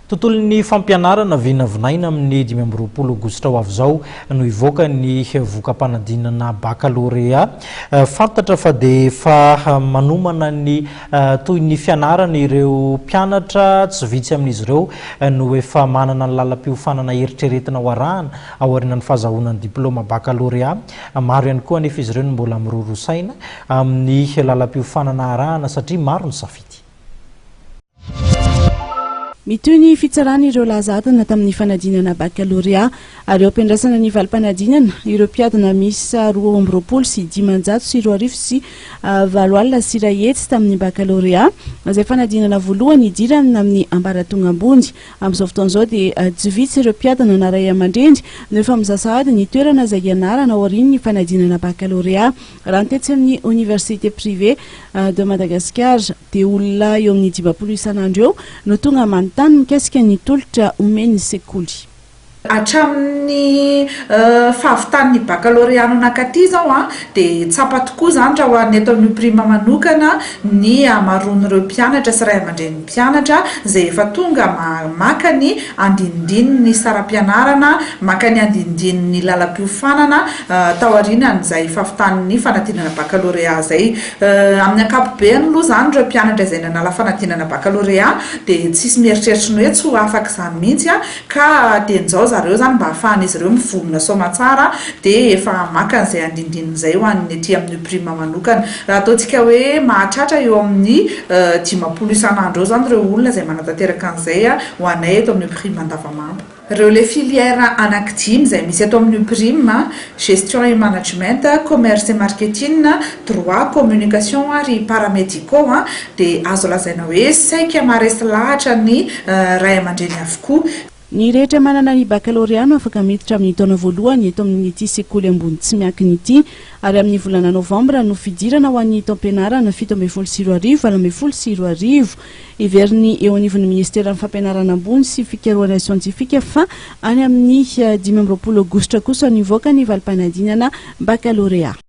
Tontolon'ny fampianarana vinavinaina amin'ny 20 Aogositra ho avy izao no ivoaka ny vokam-panadinana baccalauréat. Fantatra fa dia efa manomana ny toy ny fianarana ireo mpianatra tsy vitsy amin'izy ireo no efa manana ny lalam-piofanana eritreretina ho arahana aoriana ny fahazahoana ny diplôma baccalauréat. Maro ihany koa anefa izy ireo no mbola mirorosaina amin'ny lalam-piofanana arahana satria maro ny safidy. Mitoy ny fitsarana ireo lazadana tamin'ny fanadinana baccalauréat ary eo ampiandrasana ny valim-panadinana ireo mpiadana miisa 20 sy 500 sy 2,000 sy 7 sy 1 hetsy tamin'ny baccalauréat izay fanadinana voalohany idirana amin'ny ambaratonga ambony. Amin'izao fotoan'izao dia tsy vitsy ireo mpiadana na ray aman-dreny no efa mizasahady ny toerana izay ianarana aorian'ny fanadinana baccalauréat. Raha ny tetsy amin'ny université privée de Madagascar dia olona eo amin'ny 20 isan'andro eo no tonga tany mikasika ny tolotra omeny sekoly. Hatramin'ny fahavitan'ny baccalauréat nankaty zao dia tsapa tokoa zany raha hoany eto amin'ny prima manokana ny amaroan'ireo mpianatra sy ray aman-dren'ny mpianatra izay efa tonga maka ny andinindininy saram-pianarana, maka ny andinindininy lalam-piofanana taorian'izay fahavitan'ny fanadinana baccalauréat zay. Amin'ny ankapobeny aloha zany ireo mpianatra izay nanala fanadinana baccalauréat dia tsisy mieritreritra ny hoe tsy ho afaka izany mihitsy ka dian'izao zareo zany mba ahafahan'izy ireo mivonona somatsara dia efa maka an'izay andindininy izay ho an'ny aty amin'ny prima manokana. Raha ataontsika hoe mahatratra eo amin'ny 50 isan'andro eo zany ireo olona izay manatanteraka an'izay ho anay eto amin'ny prima andavamamba. Ireo le filière anankidimy izay misy eto amin'ny prime: gestion et management, commerce et marketing, droit, communication ary paramédicaux dia azo lazaina hoe saika maharesy lahatra ny ray aman-dreny avokoa. Ny rehetra manana ny baccalauréat no afaka miditra amin'ny taona voalohany eto amin'ity sekoly ambony tsy miankiny ity ary amin'ny volana novambra no fidirana ho an'ny taom-pianarana 17 sy 20 sy 20 iveriny eo anivon'ny ministera fampianarana ambony sy fikarohana siantifika fa any amin'ny 20 Aogositra kosa nivoaka ny valim-panadinana baccalauréat.